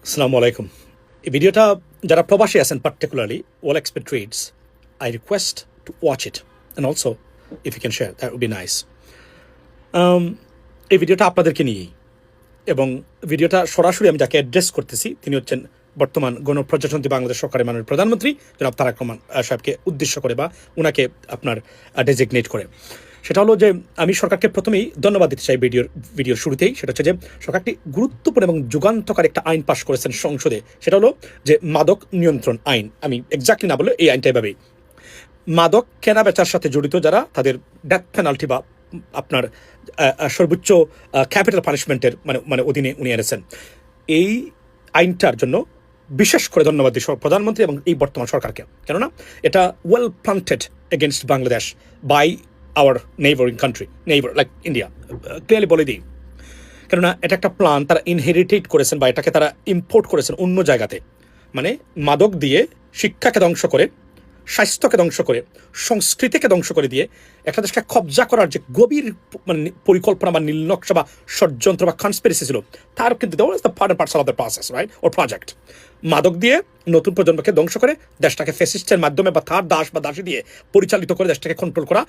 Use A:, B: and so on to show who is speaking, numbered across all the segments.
A: আসসালামু আলাইকুম। এই ভিডিওটা যারা প্রবাসী আছেন particularly all expatriates, I request to watch it and also if you can share that would be nice. এই ভিডিওটা আপনাদেরকে নিয়েই, এবং ভিডিওটা সরাসরি আমি যাকে অ্যাড্রেস করতেছি তিনি হচ্ছেন বর্তমান গণপ্রজাতন্ত্রী বাংলাদেশ সরকারের মাননীয় প্রধানমন্ত্রী জনাব তারেক রহমান সাহেবকে উদ্দেশ্য করে বা ওনাকে আপনার ডেজিগনেট করে। সেটা হলো যে আমি সরকারকে প্রথমেই ধন্যবাদ দিতে চাই ভিডিওর শুরুতেই। সেটা হচ্ছে যে সরকার একটি গুরুত্বপূর্ণ এবং যুগান্তকারী একটা আইন পাশ করেছেন সংসদে। সেটা হলো যে মাদক নিয়ন্ত্রণ আইন। আমি এক্স্যাক্টলি না বলে এই আইনটা এভাবেই, মাদক কেনা বেচার সাথে জড়িত যারা, তাদের ডেথ পেনাল্টি বা আপনার সর্বোচ্চ ক্যাপিটাল পানিশমেন্টের মানে অধীনে উনি এনেছেন। এই আইনটার জন্য বিশেষ করে ধন্যবাদ দিই প্রধানমন্ত্রী এবং এই বর্তমান সরকারকে, কেননা এটা well planted against Bangladesh by our neighbouring country, neighbour like India. Clearly বলে দিই, কেননা এটা একটা প্ল্যান তারা ইনহেরিটেট করেছেন বা এটাকে তারা ইম্পোর্ট করেছেন অন্য জায়গাতে। মানে মাদক দিয়ে শিক্ষাকে ধ্বংস করে, স্বাস্থ্যকে ধ্বংস করে, সংস্কৃতিকে ধ্বংস করে দিয়ে একটা দেশকে কবজা করার যে গভীর মানে পরিকল্পনা বা নীলনকশা বা ষড়যন্ত্র বা কনস্পিরেসি ছিল, তার কিন্তু part and parcel of the process, right, or project. মাদক দিয়ে নতুন প্রজন্মকে ধ্বংস করে দেশটাকে ফ্যাসিস্টের মাধ্যমে বা তার দাস বা দাসী দিয়ে পরিচালিত করে দেশটাকে কন্ট্রোল করা,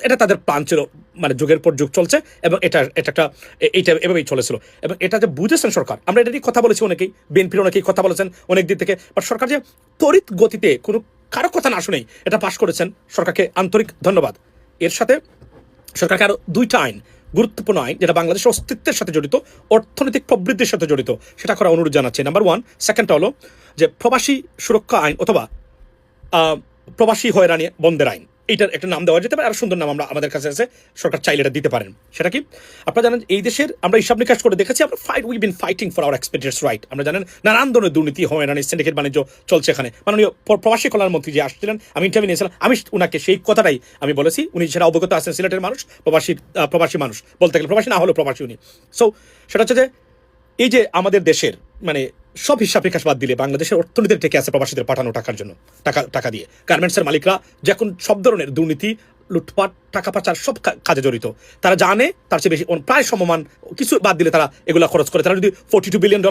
A: এটা তাদের প্ল্যান ছিল। মানে যুগের পর যুগ চলছে এবং এটা এভাবেই চলেছিল। এবং এটা যে বুঝেছেন সরকার, আমরা এটা নিয়ে কথা বলেছি অনেকেই, বিএনপির অনেকেই কথা বলেছেন অনেক দিক থেকে, বাট সরকার যে তড়িৎ গতিতে কোনো কারো কথা না শুনেই এটা পাশ করেছেন, সরকারকে আন্তরিক ধন্যবাদ। এর সাথে সরকারকে আরও দুইটা আইন, গুরুত্বপূর্ণ আইন যেটা বাংলাদেশের অস্তিত্বের সাথে জড়িত, অর্থনৈতিক প্রবৃদ্ধির সাথে জড়িত, সেটা করা অনুরোধ জানাচ্ছি। Number one. সেকেন্ডটা হলো যে প্রবাসী সুরক্ষা আইন অথবা প্রবাসী হয়রানি বন্ধের আইন। এইটার একটা নাম দেওয়া যেতে পারে, আরো সুন্দর নাম আমাদের কাছে আছে, সরকার চাইলে এটা দিতে পারেন। সেটা কি? আপনারা জানেন এই দেশের আমরা হিসাব নিকাশ করে দেখেছি, আমরা we been fighting for our expecteds right. আমরা জানেন নানান ধরনের দুর্নীতি, হয়রানি, সিন্ডিকেট বাণিজ্য চলছে এখানে। মাননীয় প্রবাসী কল্যাণ মন্ত্রী যে আসছিলেন, আমি ইন্টারভিউ নিয়েছিলাম, আমি উনাকে সেই কথাটাই আমি বলেছি। উনি সেটা অবগত আছেন, সিলেটের মানুষ, প্রবাসী মানুষ বলতে গেলে, প্রবাসী না হলেও প্রবাসী উনি। সো সেটা হচ্ছে যে এই যে আমাদের দেশের মানে সব হিসাব নিকাশ বাদ দিলে বাংলাদেশের অর্থনীতির টেকে আছে প্রবাসীদের পাঠানো টাকার জন্য, টাকা দিয়ে গার্মেন্টসের মালিকরা যখন সব ধরনের দুর্নীতি, লুটপাট, টাকা পাচার সব কাজে জড়িত। তারা জানে তার চেয়ে বেশি, প্রায় সমমান, কিছু বাদ দিলে তারা এগুলো খরচ করে। তারা যদি $42 বিলিয়ন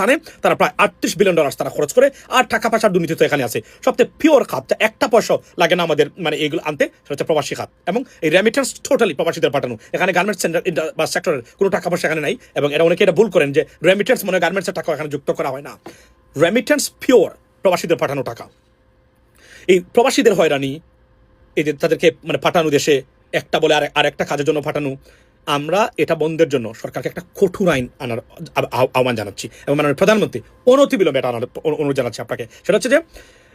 A: আনে, তারা প্রায় $38 বিলিয়ন তারা খরচ করে। আর টাকা পাচার দুর্নীতি তো এখানে আছে। সবচেয়ে পিওর খাত, একটা পয়সা লাগে না আমাদের মানে এগুলো আনতে, সেটা হচ্ছে প্রবাসী খাত। এবং এই রেমিটেন্স টোটালি প্রবাসীদের পাঠানো। এখানে গার্মেন্টস বা সেক্টরের কোনো টাকা পয়সা এখানে নাই। এবং এরা অনেকে এটা ভুল করেন যে রেমিটেন্স মনে হয় গার্মেন্টসের টাকা এখানে যুক্ত করা হয় না। রেমিটেন্স পিওর প্রবাসীদের পাঠানো টাকা। এই প্রবাসীদের হয়রানি, এই যে তাদেরকে মানে পাঠানো দেশে একটা বলে আর একটা কাজের জন্য পাঠানো, আমরা এটা বন্ধের জন্য সরকারকে একটা কঠোর আইন আনার আহ্বান জানাচ্ছি এবং মাননীয় প্রধানমন্ত্রী অনতিবিলম্বে এটা আনার অনুরোধ জানাচ্ছি আপনাকে। সেটা হচ্ছে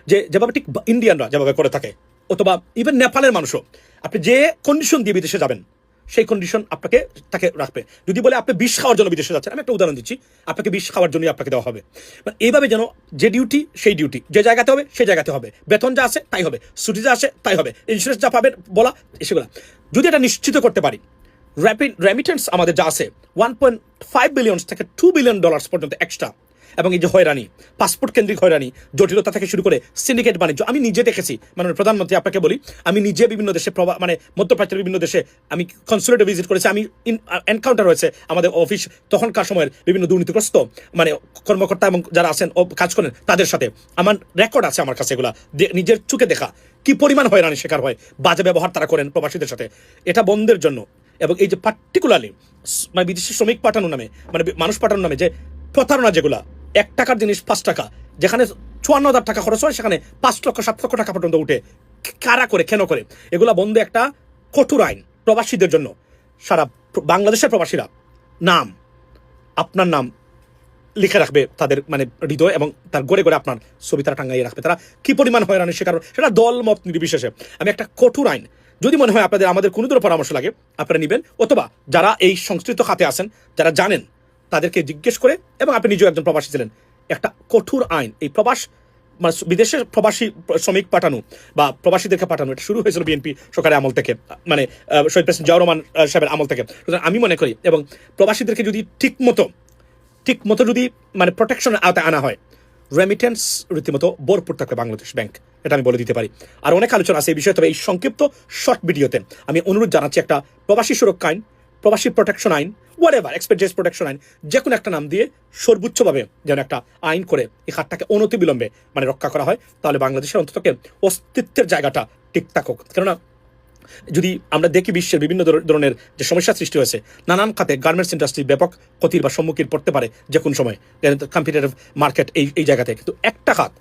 A: যে যেভাবে ঠিক ইন্ডিয়ানরা যেভাবে করে থাকে, অথবা ইভেন নেপালের মানুষও, আপনি যে কন্ডিশন দিয়ে বিদেশে যাবেন সেই কন্ডিশন আপনাকে তাকে রাখবে। যদি বলে আপনি বিষ খাওয়ার জন্য বিদেশে যাচ্ছেন, আমি একটা উদাহরণ দিচ্ছি, আপনাকে বিষ খাওয়ার জন্যই আপনাকে দেওয়া হবে। এইভাবে যেন যে ডিউটি সেই ডিউটি, যে জায়গাতে হবে সেই জায়গাতে হবে, বেতন যা আছে তাই হবে, ছুটি যা আসে তাই হবে, ইন্স্যুরেন্স যা পাবেন বলা সেগুলো যদি এটা নিশ্চিত করতে পারি। রেমিটেন্স আমাদের যা আছে $1.5 বিলিয়ন থেকে $2 বিলিয়ন পর্যন্ত এক্সট্রা। এবং এই যে হয়রানি, পাসপোর্ট কেন্দ্রিক হয়রানি, জটিলতা থেকে শুরু করে সিন্ডিকেট বাণিজ্য, আমি নিজে দেখেছি। মানে প্রধানমন্ত্রী আপনাকে বলি, আমি নিজে বিভিন্ন দেশে মানে মধ্যপ্রাচ্যের বিভিন্ন দেশে আমি কনসুলেটে ভিজিট করেছি। আমি এনকাউন্টার হয়েছে আমাদের অফিস তখনকার সময়ের বিভিন্ন দুর্নীতিগ্রস্ত মানে কর্মকর্তা এবং যারা আছেন কাজ করেন তাদের সাথে। আমার রেকর্ড আছে আমার কাছে, এগুলা নিজের চোখে দেখা কি পরিমাণ হয়রানি শিকার হয়, বাজে ব্যবহার তারা করেন প্রবাসীদের সাথে। এটা বন্ধের জন্য এবং এই যে পার্টিকুলারলি মানে বিদেশি শ্রমিক পাঠানোর নামে, মানে মানুষ পাঠানোর নামে যে প্রতারণা, যেগুলা $1 জিনিস $5, যেখানে 54,000 টাকা খরচ হয় সেখানে 5 লক্ষ 7 লক্ষ টাকা পর্যন্ত উঠে, কারা করে, কেন করে, এগুলা বন্ধ একটা কঠোর আইন প্রবাসীদের জন্য। সারা বাংলাদেশের প্রবাসীরা আপনার নাম লিখে রাখবে তাদের মানে হৃদয়, এবং তার গড়ে গড়ে আপনার ছবি তারা টাঙ্গাইয়ে রাখবে। তারা কি পরিমাণ হয়রানির শিকার, সেটা দল মত নির্বিশেষে। আমি একটা কঠোর আইন, যদি মনে হয় আমাদের কোনো ধরনের পরামর্শ লাগে আপনারা নেবেন, অথবা যারা এই সংশ্লিষ্ট খাতে আছেন, যারা জানেন, তাদেরকে জিজ্ঞেস করে, এবং আপনি নিজেও একজন প্রবাসী ছিলেন, একটা কঠোর আইন এই প্রবাস মানে বিদেশের প্রবাসী শ্রমিক পাঠানো বা প্রবাসীদেরকে পাঠানো, এটা শুরু হয়েছিল বিএনপি সরকারের আমল থেকে, মানে শহীদ প্রেসিডেন্ট জিয়াউর রহমান সাহেবের আমল থেকে। আমি মনে করি, এবং প্রবাসীদেরকে যদি ঠিক মতো যদি মানে প্রোটেকশনের আওতায় আনা হয়, রেমিটেন্স রীতিমতো ভরপুর থাকবে বাংলাদেশ ব্যাংক, এটা আমি বলে দিতে পারি। আর অনেক আলোচনা আছে এই বিষয়ে, তবে এই সংক্ষিপ্ত শর্ট ভিডিওতে আমি অনুরোধ জানাচ্ছি একটা প্রবাসী সুরক্ষা আইন, প্রবাসী প্রোটেকশন আইন, হোয়াটএভার এক্সপেক্টেড প্রোটেকশন আইন, যে কোনো একটা নাম দিয়ে সর্বোচ্চভাবে যেন একটা আইন করে এই খাতটাকে অনতিবিলম্বে মানে রক্ষা করা হয়, তাহলে বাংলাদেশের অন্ততকে অস্তিত্বের জায়গাটা ঠিক থাকুক। কেননা যদি আমরা দেখি বিশ্বের বিভিন্ন ধরনের যে সমস্যা সৃষ্টি হয়েছে, নানান খাতে গার্মেন্টস ইন্ডাস্ট্রি ব্যাপক ক্ষতির বা সম্মুখীন পড়তে পারে যে কোনো সময়, কম্পিটিটিভ মার্কেট এই জায়গাতে, কিন্তু একটা খাত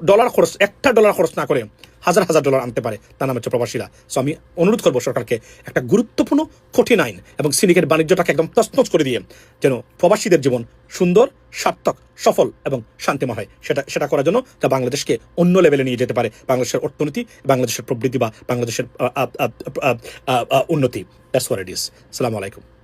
A: ডলার খরচ, একটা ডলার খরচ না করে হাজার হাজার ডলার আনতে পারে, তার নাম হচ্ছে প্রবাসীরা। সো আমি অনুরোধ করবো সরকারকে একটা গুরুত্বপূর্ণ কঠিন আইন এবং সিন্ডিকেট বাণিজ্যটাকে একদম তছনছ করে দিয়ে যেন প্রবাসীদের জীবন সুন্দর, সার্থক, সফল এবং শান্তিময় হয়, সেটা করার জন্য তা বাংলাদেশকে অন্য লেভেলে নিয়ে যেতে পারে, বাংলাদেশের অর্থনীতি, বাংলাদেশের প্রবৃদ্ধি বা বাংলাদেশের উন্নতি। That's what it is. আসসালামু আলাইকুম।